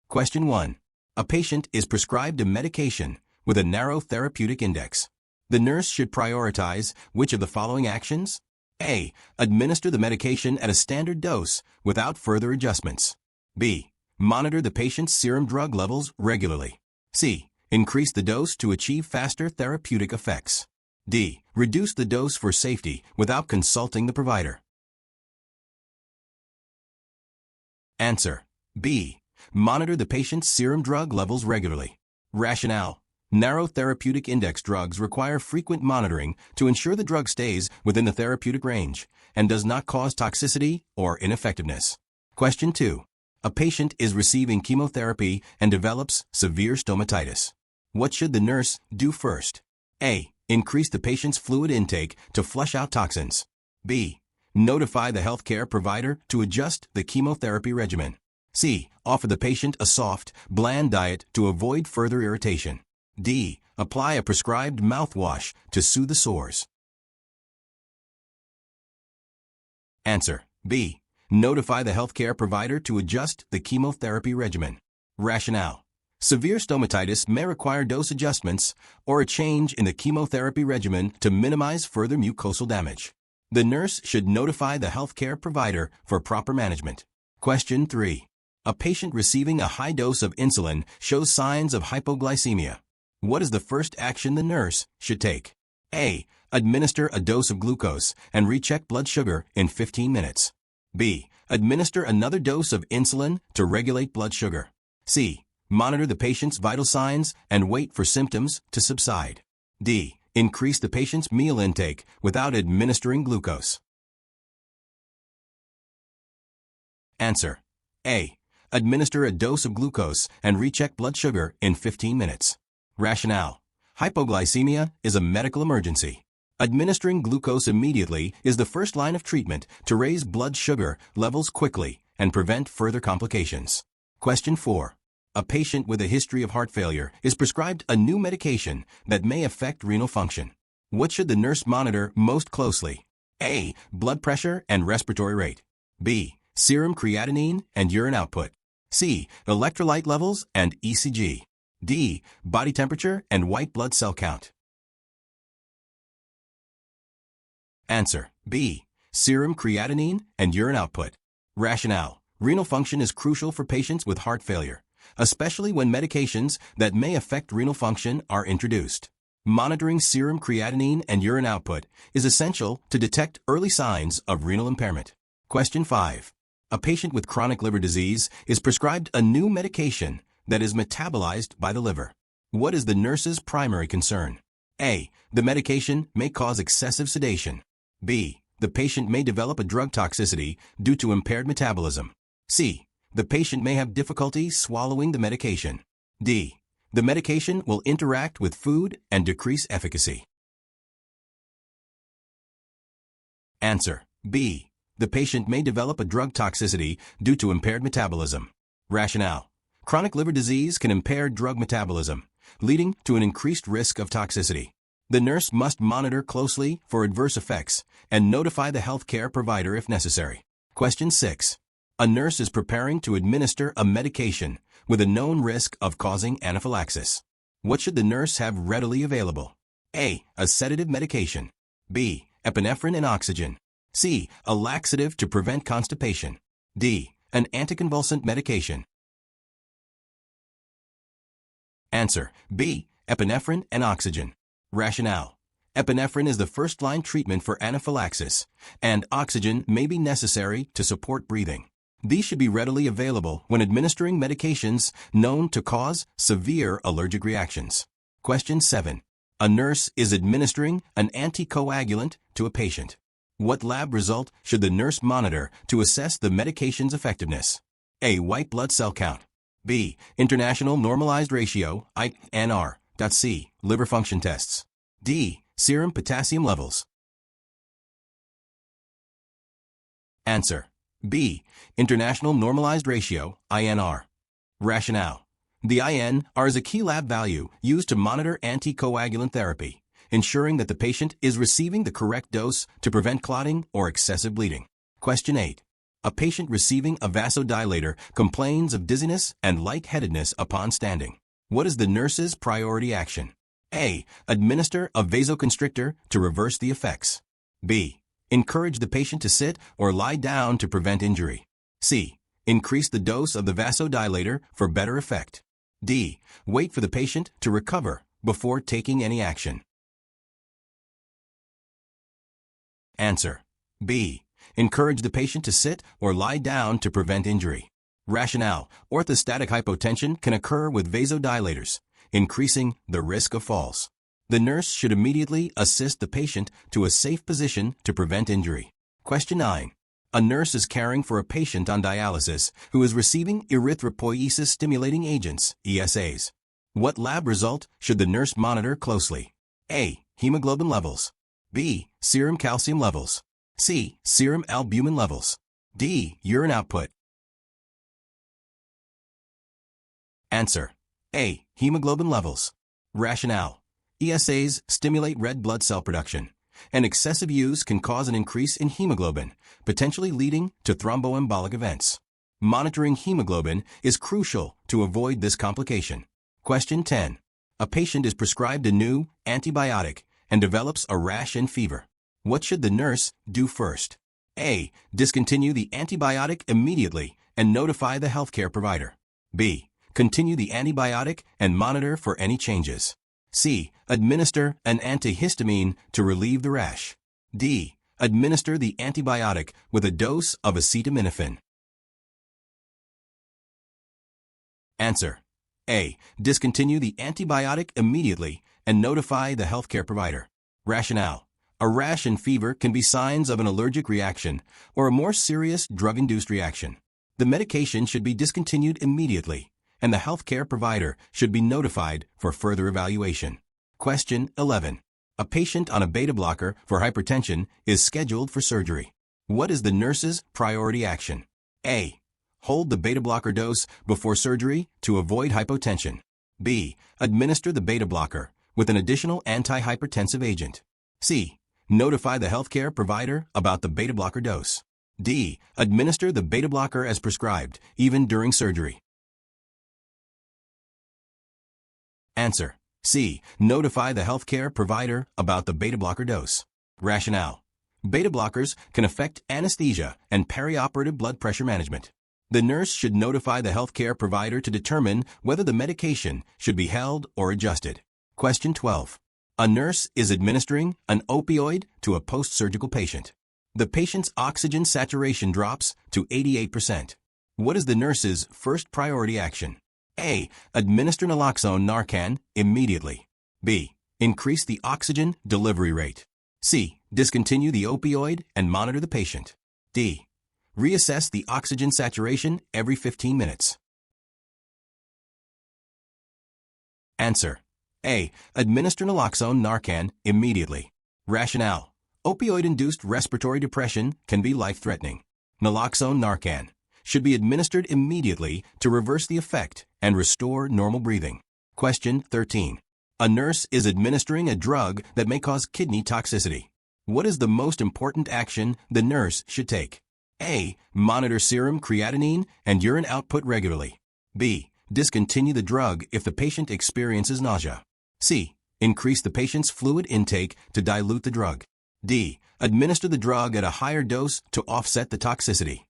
Question 1. A patient is prescribed a medication with a narrow therapeutic index. The nurse should prioritize which of the following actions? A. Administer the medication at a standard dose without further adjustments. B. Monitor the patient's serum drug levels regularly. C. Increase the dose to achieve faster therapeutic effects. D. Reduce the dose for safety without consulting the provider. Answer. B. Monitor the patient's serum drug levels regularly. Rationale. Narrow therapeutic index drugs require frequent monitoring to ensure the drug stays within the therapeutic range and does not cause toxicity or ineffectiveness. Question 2. A patient is receiving chemotherapy and develops severe stomatitis. What should the nurse do first? A. Increase the patient's fluid intake to flush out toxins. B. Notify the healthcare provider to adjust the chemotherapy regimen. C. Offer the patient a soft, bland diet to avoid further irritation. D. Apply a prescribed mouthwash to soothe the sores. Answer. B. Notify the healthcare provider to adjust the chemotherapy regimen. Rationale. Severe stomatitis may require dose adjustments or a change in the chemotherapy regimen to minimize further mucosal damage. The nurse should notify the healthcare provider for proper management. Question 3. A patient receiving a high dose of insulin shows signs of hypoglycemia. What is the first action the nurse should take? A. Administer a dose of glucose and recheck blood sugar in 15 minutes. B. Administer another dose of insulin to regulate blood sugar. C. Monitor the patient's vital signs and wait for symptoms to subside. D. Increase the patient's meal intake without administering glucose. Answer. A. Administer a dose of glucose and recheck blood sugar in 15 minutes. Rationale. Hypoglycemia is a medical emergency. Administering glucose immediately is the first line of treatment to raise blood sugar levels quickly and prevent further complications. Question 4. A patient with a history of heart failure is prescribed a new medication that may affect renal function. What should the nurse monitor most closely? A. Blood pressure and respiratory rate. B. Serum creatinine and urine output. C. Electrolyte levels and ECG. D. Body temperature and white blood cell count. Answer. B. Serum creatinine and urine output. Rationale. Renal function is crucial for patients with heart failure, especially when medications that may affect renal function are introduced. Monitoring serum creatinine and urine output is essential to detect early signs of renal impairment. Question 5. A patient with chronic liver disease is prescribed a new medication that is metabolized by the liver. What is the nurse's primary concern? A. The medication may cause excessive sedation. B. The patient may develop a drug toxicity due to impaired metabolism. C. The patient may have difficulty swallowing the medication. D. The medication will interact with food and decrease efficacy. Answer. B. The patient may develop a drug toxicity due to impaired metabolism. Rationale. Chronic liver disease can impair drug metabolism, leading to an increased risk of toxicity. The nurse must monitor closely for adverse effects and notify the healthcare provider if necessary. Question 6. A nurse is preparing to administer a medication with a known risk of causing anaphylaxis. What should the nurse have readily available? A. A sedative medication. B. Epinephrine and oxygen. C. A laxative to prevent constipation. D. An anticonvulsant medication. Answer. B. Epinephrine and oxygen. Rationale. Epinephrine is the first-line treatment for anaphylaxis, and oxygen may be necessary to support breathing. These should be readily available when administering medications known to cause severe allergic reactions. Question 7. A nurse is administering an anticoagulant to a patient. What lab result should the nurse monitor to assess the medication's effectiveness? A. White blood cell count. B. International Normalized Ratio, INR. C. Liver function tests. D. Serum potassium levels. Answer. B. International Normalized Ratio, INR. Rationale. The INR is a key lab value used to monitor anticoagulant therapy, ensuring that the patient is receiving the correct dose to prevent clotting or excessive bleeding. Question 8. A patient receiving a vasodilator complains of dizziness and lightheadedness upon standing. What is the nurse's priority action? A. Administer a vasoconstrictor to reverse the effects. B. Encourage the patient to sit or lie down to prevent injury. C. Increase the dose of the vasodilator for better effect. D. Wait for the patient to recover before taking any action. Answer. B. Encourage the patient to sit or lie down to prevent injury. Rationale. Orthostatic hypotension can occur with vasodilators, increasing the risk of falls. The nurse should immediately assist the patient to a safe position to prevent injury. Question 9. A nurse is caring for a patient on dialysis who is receiving erythropoiesis-stimulating agents, ESAs. What lab result should the nurse monitor closely? A. Hemoglobin levels. B. Serum calcium levels. C. Serum albumin levels. D. Urine output. Answer. A. Hemoglobin levels. Rationale. ESAs stimulate red blood cell production, and excessive use can cause an increase in hemoglobin, potentially leading to thromboembolic events. Monitoring hemoglobin is crucial to avoid this complication. Question 10. A patient is prescribed a new antibiotic and develops a rash and fever. What should the nurse do first? A. Discontinue the antibiotic immediately and notify the healthcare provider. B. Continue the antibiotic and monitor for any changes. C. Administer an antihistamine to relieve the rash. D. Administer the antibiotic with a dose of acetaminophen. Answer. A. Discontinue the antibiotic immediately and notify the healthcare provider. Rationale. A rash and fever can be signs of an allergic reaction or a more serious drug-induced reaction. The medication should be discontinued immediately, and the healthcare provider should be notified for further evaluation. Question 11. A patient on a beta blocker for hypertension is scheduled for surgery. What is the nurse's priority action? A. Hold the beta blocker dose before surgery to avoid hypotension. B. Administer the beta blocker with an additional antihypertensive agent. C. Notify the healthcare provider about the beta blocker dose. D. Administer the beta blocker as prescribed, even during surgery. Answer. C. Notify the healthcare provider about the beta blocker dose. Rationale. Beta blockers can affect anesthesia and perioperative blood pressure management. The nurse should notify the healthcare provider to determine whether the medication should be held or adjusted. Question 12. A nurse is administering an opioid to a post-surgical patient. The patient's oxygen saturation drops to 88%. What is the nurse's first priority action? A. Administer naloxone Narcan immediately. B. Increase the oxygen delivery rate. C. Discontinue the opioid and monitor the patient. D. Reassess the oxygen saturation every 15 minutes. Answer. A. Administer naloxone Narcan immediately. Rationale. Opioid-induced respiratory depression can be life-threatening. Naloxone Narcan should be administered immediately to reverse the effect and restore normal breathing. Question 13. A nurse is administering a drug that may cause kidney toxicity. What is the most important action the nurse should take? A. Monitor serum creatinine and urine output regularly. B. Discontinue the drug if the patient experiences nausea. C. Increase the patient's fluid intake to dilute the drug. D. Administer the drug at a higher dose to offset the toxicity.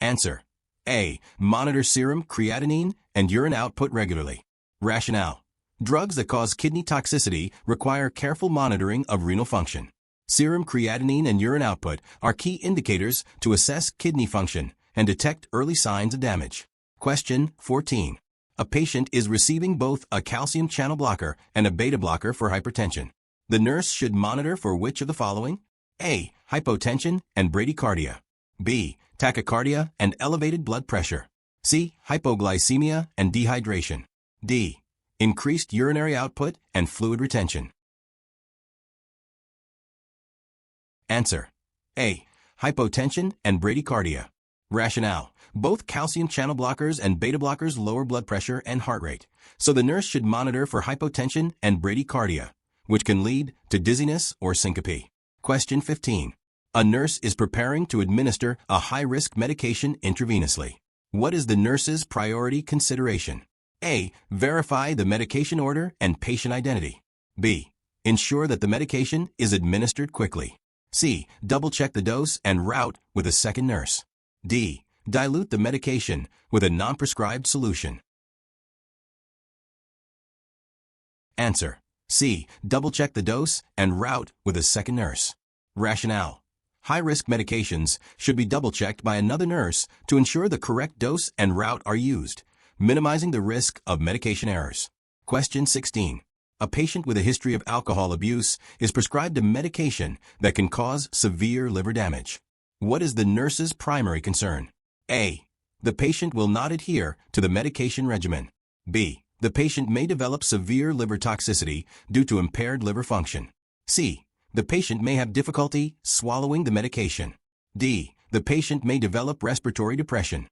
Answer. A. Monitor serum creatinine and urine output regularly. Rationale. Drugs that cause kidney toxicity require careful monitoring of renal function. Serum creatinine and urine output are key indicators to assess kidney function and detect early signs of damage. Question 14. A patient is receiving both a calcium channel blocker and a beta blocker for hypertension. The nurse should monitor for which of the following? A. Hypotension and bradycardia. B. Tachycardia and elevated blood pressure. C. Hypoglycemia and dehydration. D. Increased urinary output and fluid retention. Answer. A. Hypotension and bradycardia. Rationale. Both calcium channel blockers and beta blockers lower blood pressure and heart rate, so the nurse should monitor for hypotension and bradycardia, which can lead to dizziness or syncope. Question 15. A nurse is preparing to administer a high-risk medication intravenously. What is the nurse's priority consideration? A. Verify the medication order and patient identity. B. Ensure that the medication is administered quickly. C. Double-check the dose and route with a second nurse. D. Dilute the medication with a non-prescribed solution. Answer. C. Double-check the dose and route with a second nurse. Rationale. High-risk medications should be double-checked by another nurse to ensure the correct dose and route are used, minimizing the risk of medication errors. Question 16. A patient with a history of alcohol abuse is prescribed a medication that can cause severe liver damage. What is the nurse's primary concern? A. The patient will not adhere to the medication regimen. B. The patient may develop severe liver toxicity due to impaired liver function. C. The patient may have difficulty swallowing the medication. D. The patient may develop respiratory depression.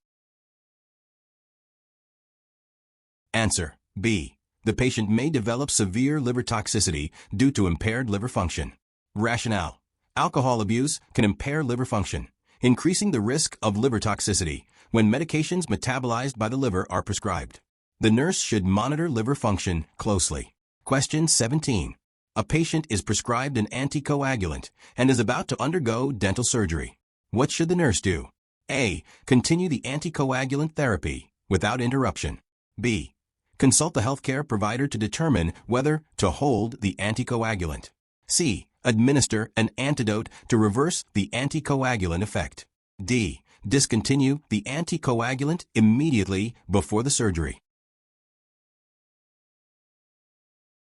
Answer. B. The patient may develop severe liver toxicity due to impaired liver function. Rationale. Alcohol abuse can impair liver function, increasing the risk of liver toxicity when medications metabolized by the liver are prescribed. The nurse should monitor liver function closely. Question 17. A patient is prescribed an anticoagulant and is about to undergo dental surgery. What should the nurse do? A. Continue the anticoagulant therapy without interruption. B. Consult the healthcare provider to determine whether to hold the anticoagulant. C. Administer an antidote to reverse the anticoagulant effect. D. Discontinue the anticoagulant immediately before the surgery.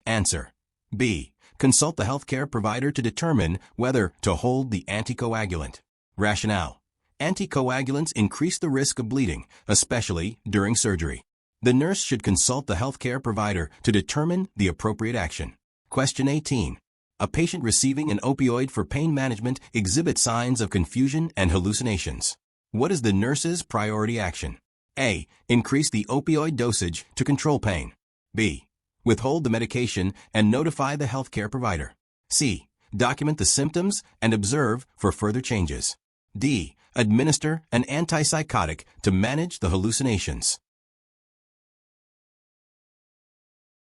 Answer. B. Consult the healthcare provider to determine whether to hold the anticoagulant. Rationale. Anticoagulants increase the risk of bleeding, especially during surgery. The nurse should consult the healthcare provider to determine the appropriate action. Question 18. A patient receiving an opioid for pain management exhibits signs of confusion and hallucinations. What is the nurse's priority action? A. Increase the opioid dosage to control pain. B. Withhold the medication and notify the healthcare provider. C. Document the symptoms and observe for further changes. D. Administer an antipsychotic to manage the hallucinations.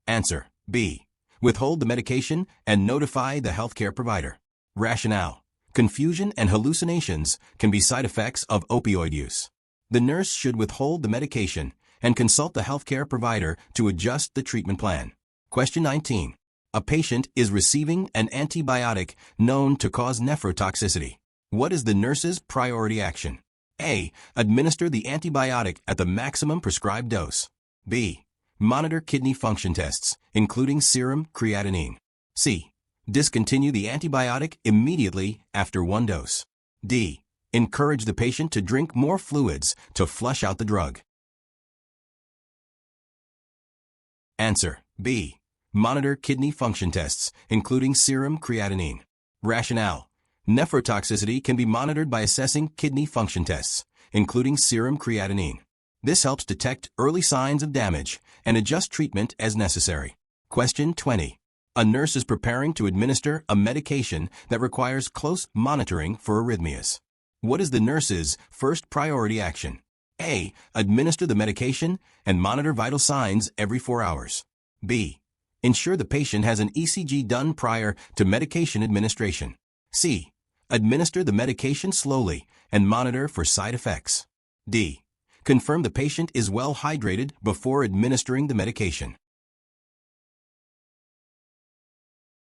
Answer. B. Withhold the medication and notify the healthcare provider. Rationale. Confusion and hallucinations can be side effects of opioid use. The nurse should withhold the medication and consult the healthcare provider to adjust the treatment plan. Question 19. A patient is receiving an antibiotic known to cause nephrotoxicity. What is the nurse's priority action? A. Administer the antibiotic at the maximum prescribed dose. B. Monitor kidney function tests, including serum creatinine. C. Discontinue the antibiotic immediately after one dose. D. Encourage the patient to drink more fluids to flush out the drug. Answer. B. Monitor kidney function tests, including serum creatinine. Rationale. Nephrotoxicity can be monitored by assessing kidney function tests, including serum creatinine. This helps detect early signs of damage and adjust treatment as necessary. Question 20. A nurse is preparing to administer a medication that requires close monitoring for arrhythmias. What is the nurse's first priority action? A. Administer the medication and monitor vital signs every 4 hours. B. Ensure the patient has an ECG done prior to medication administration. C. Administer the medication slowly and monitor for side effects. D. Confirm the patient is well hydrated before administering the medication.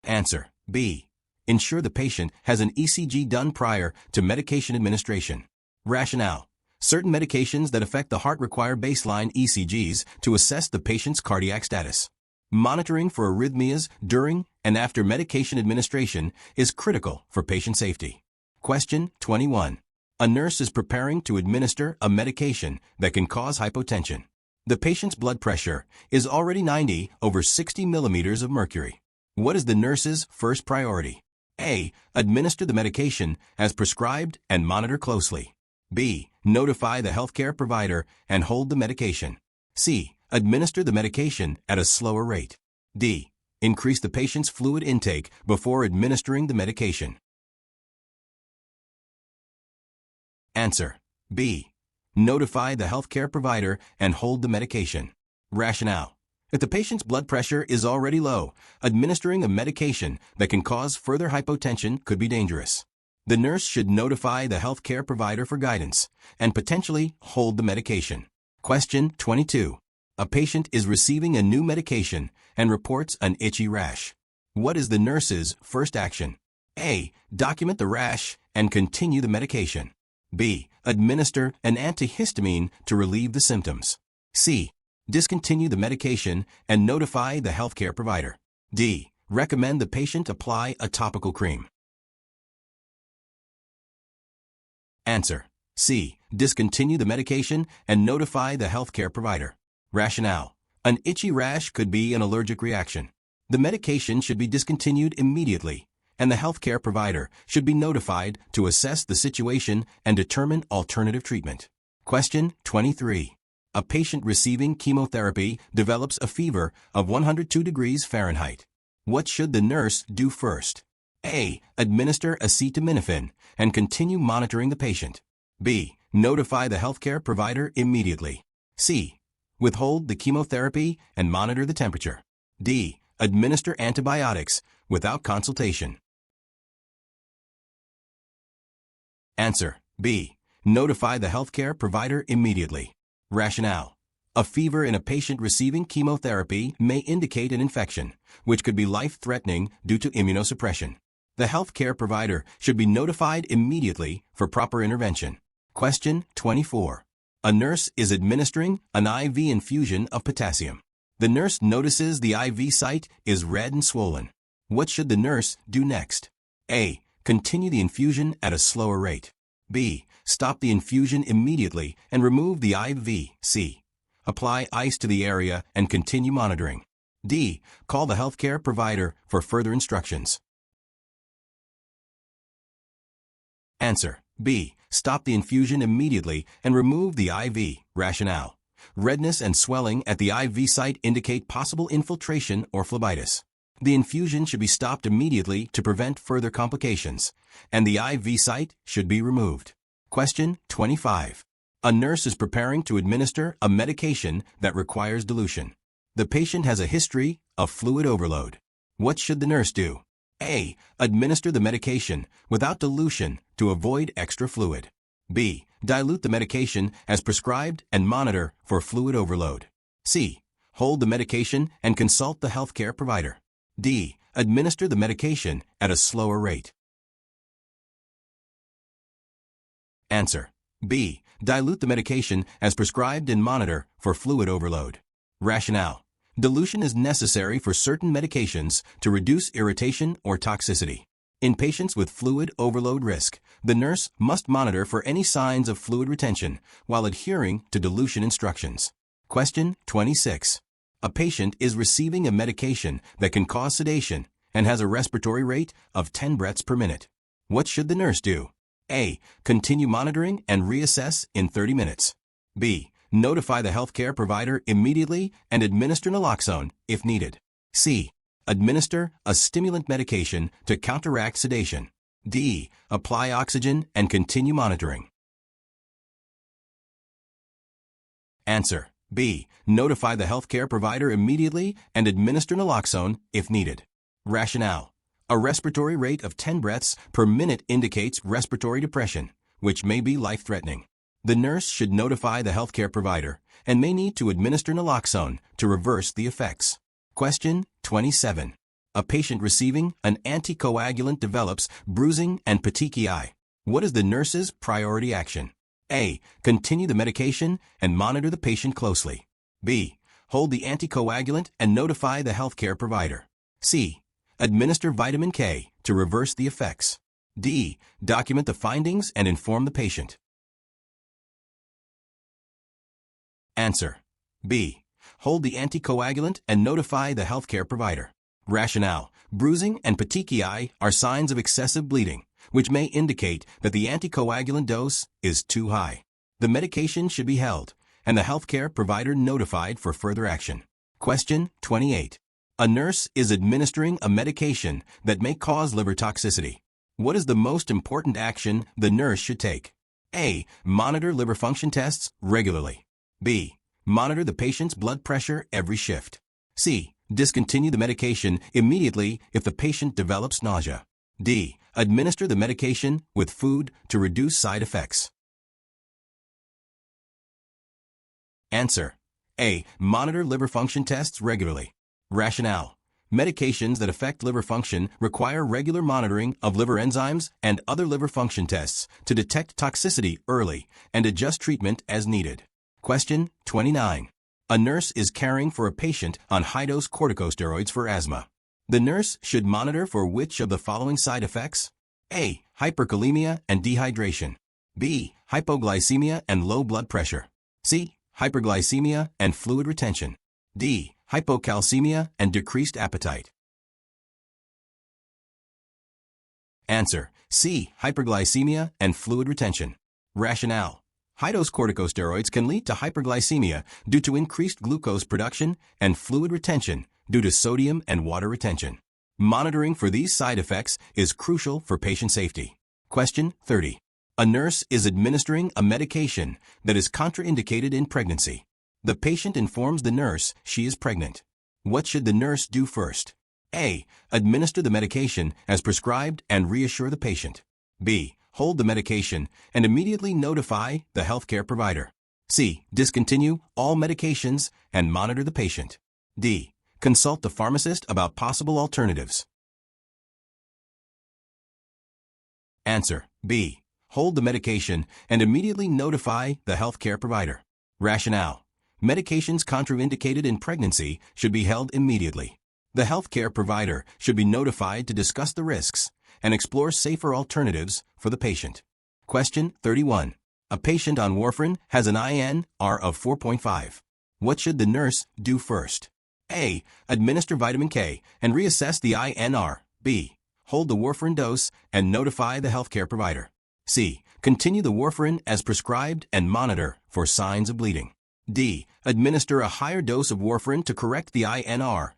Answer. B. Ensure the patient has an ECG done prior to medication administration. Rationale. Certain medications that affect the heart require baseline ECGs to assess the patient's cardiac status. Monitoring for arrhythmias during and after medication administration is critical for patient safety. Question 21. A nurse is preparing to administer a medication that can cause hypotension. The patient's blood pressure is already 90/60 millimeters of mercury. What is the nurse's first priority? A. Administer the medication as prescribed and monitor closely. B. Notify the healthcare provider and hold the medication. C. Administer the medication at a slower rate. D. Increase the patient's fluid intake before administering the medication. Answer: B. Notify the healthcare provider and hold the medication. Rationale: if the patient's blood pressure is already low, administering a medication that can cause further hypotension could be dangerous. The nurse should notify the healthcare provider for guidance and potentially hold the medication. Question 22. A patient is receiving a new medication and reports an itchy rash. What is the nurse's first action? A. Document the rash and continue the medication. B. Administer an antihistamine to relieve the symptoms. C. Discontinue the medication and notify the healthcare provider. D. Recommend the patient apply a topical cream. Answer: C. Discontinue the medication and notify the healthcare provider. Rationale: an itchy rash could be an allergic reaction. The medication should be discontinued immediately, and the healthcare provider should be notified to assess the situation and determine alternative treatment. Question 23. A patient receiving chemotherapy develops a fever of 102 degrees Fahrenheit. What should the nurse do first? A. Administer acetaminophen and continue monitoring the patient. B. Notify the healthcare provider immediately. C. Withhold the chemotherapy and monitor the temperature. D. Administer antibiotics without consultation. Answer: B. Notify the healthcare provider immediately. Rationale: a fever in a patient receiving chemotherapy may indicate an infection, which could be life-threatening due to immunosuppression. The healthcare provider should be notified immediately for proper intervention. Question 24. A nurse is administering an IV infusion of potassium. The nurse notices the IV site is red and swollen. What should the nurse do next? A. Continue the infusion at a slower rate. B. Stop the infusion immediately and remove the IV. C. Apply ice to the area and continue monitoring. D. Call the healthcare provider for further instructions. Answer: B. Stop the infusion immediately and remove the IV. Rationale: redness and swelling at the IV site indicate possible infiltration or phlebitis. The infusion should be stopped immediately to prevent further complications, and the IV site should be removed. Question 25. A nurse is preparing to administer a medication that requires dilution. The patient has a history of fluid overload. What should the nurse do? A. Administer the medication without dilution to avoid extra fluid. B. Dilute the medication as prescribed and monitor for fluid overload. C. Hold the medication and consult the healthcare provider. D. Administer the medication at a slower rate. Answer: B. Dilute the medication as prescribed and monitor for fluid overload. Rationale: dilution is necessary for certain medications to reduce irritation or toxicity. In patients with fluid overload risk, the nurse must monitor for any signs of fluid retention while adhering to dilution instructions. Question 26. A patient is receiving a medication that can cause sedation and has a respiratory rate of 10 breaths per minute. What should the nurse do? A. Continue monitoring and reassess in 30 minutes. B. Notify the healthcare provider immediately and administer naloxone if needed. C. Administer a stimulant medication to counteract sedation. D. Apply oxygen and continue monitoring. Answer: B. Notify the healthcare provider immediately and administer naloxone if needed. Rationale: a respiratory rate of 10 breaths per minute indicates respiratory depression, which may be life-threatening. The nurse should notify the healthcare provider and may need to administer naloxone to reverse the effects. Question 27. A patient receiving an anticoagulant develops bruising and petechiae. What is the nurse's priority action? A. Continue the medication and monitor the patient closely. B. Hold the anticoagulant and notify the healthcare provider. C. Administer vitamin K to reverse the effects. D. Document the findings and inform the patient. Answer: B. Hold the anticoagulant and notify the healthcare provider. Rationale: bruising and petechiae are signs of excessive bleeding, which may indicate that the anticoagulant dose is too high. The medication should be held, and the healthcare provider notified for further action. Question 28. A nurse is administering a medication that may cause liver toxicity. What is the most important action the nurse should take? A. Monitor liver function tests regularly. B. Monitor the patient's blood pressure every shift. C. Discontinue the medication immediately if the patient develops nausea. D. Administer the medication with food to reduce side effects. Answer. A. Monitor liver function tests regularly. Rationale. Medications that affect liver function require regular monitoring of liver enzymes and other liver function tests to detect toxicity early and adjust treatment as needed. Question 29. A nurse is caring for a patient on high-dose corticosteroids for asthma. The nurse should monitor for which of the following side effects? A. Hyperkalemia and dehydration. B. Hypoglycemia and low blood pressure. C. Hyperglycemia and fluid retention. D. Hypocalcemia and decreased appetite. Answer. C. Hyperglycemia and fluid retention. Rationale. High-dose corticosteroids can lead to hyperglycemia due to increased glucose production and fluid retention due to sodium and water retention. Monitoring for these side effects is crucial for patient safety. Question 30. A nurse is administering a medication that is contraindicated in pregnancy. The patient informs the nurse she is pregnant. What should the nurse do first? A. Administer the medication as prescribed and reassure the patient. B. Hold the medication and immediately notify the healthcare provider. C. Discontinue all medications and monitor the patient. D. Consult the pharmacist about possible alternatives. Answer. B. Hold the medication and immediately notify the healthcare provider. Rationale. Medications contraindicated in pregnancy should be held immediately. The healthcare provider should be notified to discuss the risks and explore safer alternatives for the patient. Question 31. A patient on warfarin has an INR of 4.5. What should the nurse do first? A. Administer vitamin K and reassess the INR. B. Hold the warfarin dose and notify the healthcare provider. C. Continue the warfarin as prescribed and monitor for signs of bleeding. D. Administer a higher dose of warfarin to correct the INR.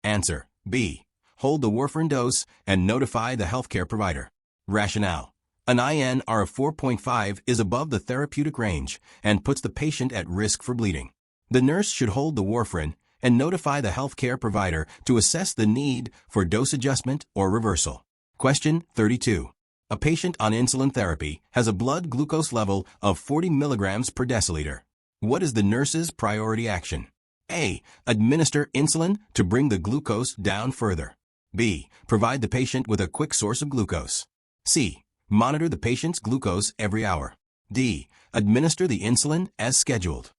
Answer. B. Hold the warfarin dose and notify the healthcare provider. Rationale. An INR of 4.5 is above the therapeutic range and puts the patient at risk for bleeding. The nurse should hold the warfarin and notify the healthcare provider to assess the need for dose adjustment or reversal. Question 32. A patient on insulin therapy has a blood glucose level of 40 milligrams per deciliter. What is the nurse's priority action? A. Administer insulin to bring the glucose down further. B. Provide the patient with a quick source of glucose. C. Monitor the patient's glucose every hour. D. Administer the insulin as scheduled.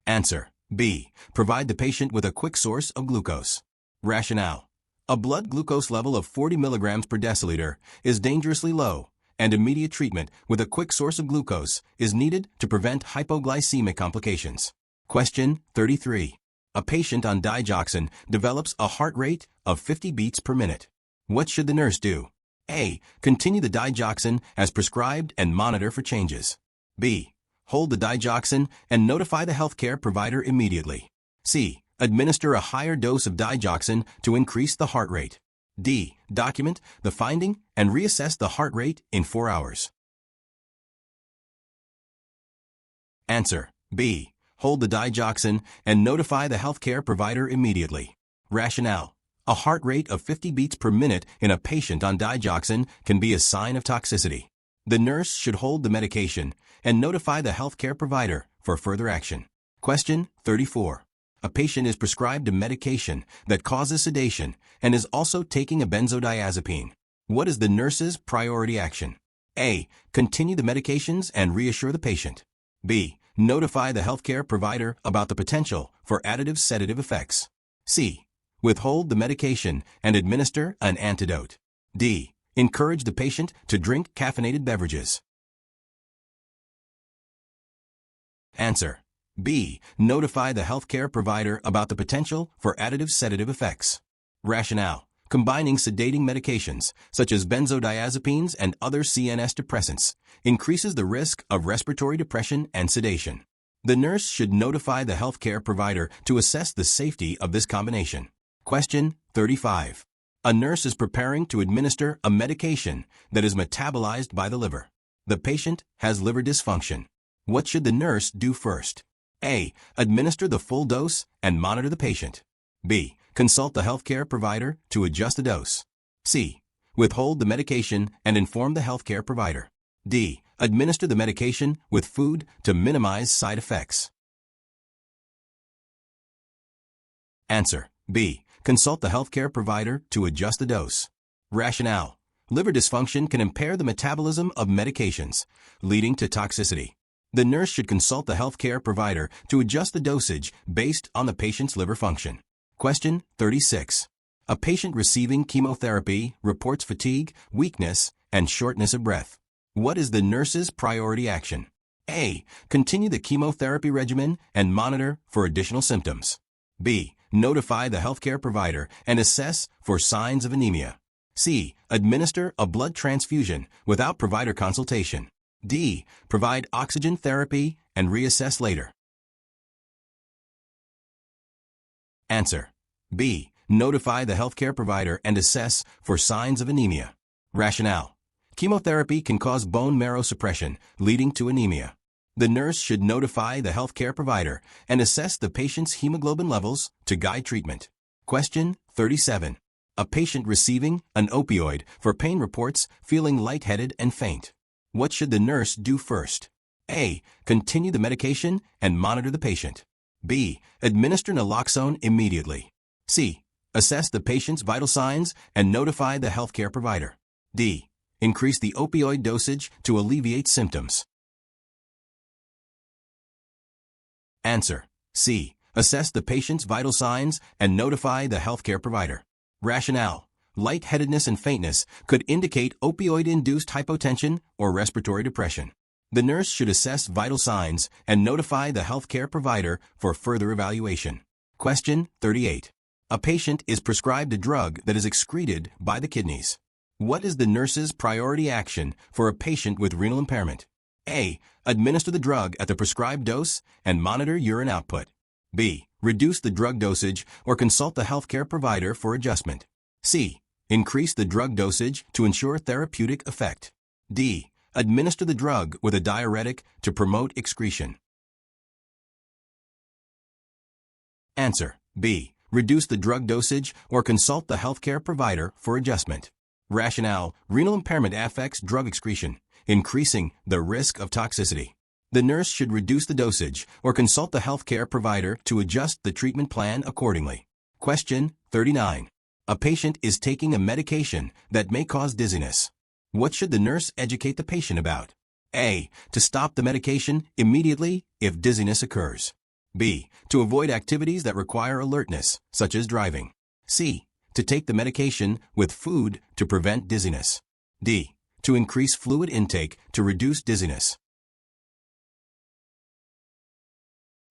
Answer. B. Provide the patient with a quick source of glucose. Rationale. A blood glucose level of 40 milligrams per deciliter is dangerously low, and immediate treatment with a quick source of glucose is needed to prevent hypoglycemic complications. Question 33. A patient on digoxin develops a heart rate of 50 beats per minute. What should the nurse do? A. Continue the digoxin as prescribed and monitor for changes. B. Hold the digoxin and notify the healthcare provider immediately. C. Administer a higher dose of digoxin to increase the heart rate. D. Document the finding and reassess the heart rate in 4 hours. Answer. B. Hold the digoxin and notify the healthcare provider immediately. Rationale. A heart rate of 50 beats per minute in a patient on digoxin can be a sign of toxicity. The nurse should hold the medication and notify the healthcare provider for further action. Question 34. A patient is prescribed a medication that causes sedation and is also taking a benzodiazepine. What is the nurse's priority action? A. Continue the medications and reassure the patient. B. Notify the healthcare provider about the potential for additive sedative effects. C. Withhold the medication and administer an antidote. D. Encourage the patient to drink caffeinated beverages. Answer. B. Notify the healthcare provider about the potential for additive sedative effects. Rationale. Combining sedating medications, such as benzodiazepines and other CNS depressants, increases the risk of respiratory depression and sedation. The nurse should notify the healthcare provider to assess the safety of this combination. Question 35. A nurse is preparing to administer a medication that is metabolized by the liver. The patient has liver dysfunction. What should the nurse do first? A. Administer the full dose and monitor the patient. B. Consult the healthcare provider to adjust the dose. C. Withhold the medication and inform the healthcare provider. D. Administer the medication with food to minimize side effects. Answer. B. Consult the healthcare provider to adjust the dose. Rationale. Liver dysfunction can impair the metabolism of medications, leading to toxicity. The nurse should consult the healthcare provider to adjust the dosage based on the patient's liver function. Question 36. A patient receiving chemotherapy reports fatigue, weakness, and shortness of breath. What is the nurse's priority action? A. Continue the chemotherapy regimen and monitor for additional symptoms. B. Notify the healthcare provider and assess for signs of anemia. C. Administer a blood transfusion without provider consultation. D. Provide oxygen therapy and reassess later. Answer. B. Notify the healthcare provider and assess for signs of anemia. Rationale. Chemotherapy can cause bone marrow suppression, leading to anemia. The nurse should notify the healthcare provider and assess the patient's hemoglobin levels to guide treatment. Question 37. A patient receiving an opioid for pain reports feeling lightheaded and faint. What should the nurse do first? A. Continue the medication and monitor the patient. B. Administer naloxone immediately. C. Assess the patient's vital signs and notify the healthcare provider. D. Increase the opioid dosage to alleviate symptoms. Answer. C. Assess the patient's vital signs and notify the healthcare provider. Rationale. Lightheadedness and faintness could indicate opioid-induced hypotension or respiratory depression. The nurse should assess vital signs and notify the healthcare provider for further evaluation. Question 38. A patient is prescribed a drug that is excreted by the kidneys. What is the nurse's priority action for a patient with renal impairment? A. Administer the drug at the prescribed dose and monitor urine output. B. Reduce the drug dosage or consult the healthcare provider for adjustment. C. Increase the drug dosage to ensure therapeutic effect. D. Administer the drug with a diuretic to promote excretion. Answer. B. Reduce the drug dosage or consult the healthcare provider for adjustment. Rationale. Renal impairment affects drug excretion, increasing the risk of toxicity. The nurse should reduce the dosage or consult the healthcare provider to adjust the treatment plan accordingly. Question 39. A patient is taking a medication that may cause dizziness. What should the nurse educate the patient about? A. To stop the medication immediately if dizziness occurs. B. To avoid activities that require alertness, such as driving. C. To take the medication with food to prevent dizziness. D. To increase fluid intake to reduce dizziness.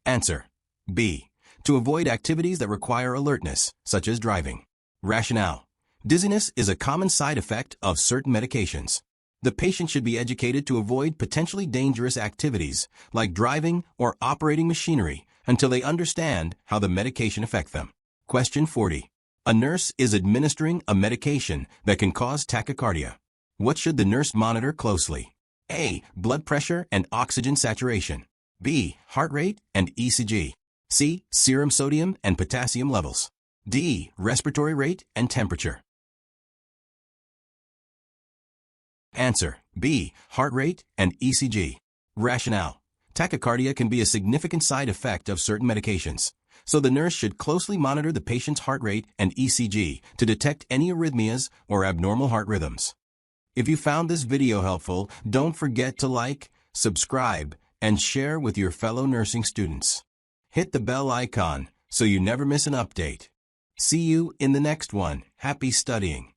Answer. B. To avoid activities that require alertness, such as driving. Rationale. Dizziness is a common side effect of certain medications. The patient should be educated to avoid potentially dangerous activities, like driving or operating machinery, until they understand how the medication affects them. Question 40. A nurse is administering a medication that can cause tachycardia. What should the nurse monitor closely? A. Blood pressure and oxygen saturation. B. Heart rate and ECG. C. Serum sodium and potassium levels. D. Respiratory rate and temperature. Answer. B. Heart rate and ECG. Rationale. Tachycardia can be a significant side effect of certain medications, so the nurse should closely monitor the patient's heart rate and ECG to detect any arrhythmias or abnormal heart rhythms. If you found this video helpful, don't forget to like, subscribe, and share with your fellow nursing students. Hit the bell icon so you never miss an update. See you in the next one. Happy studying.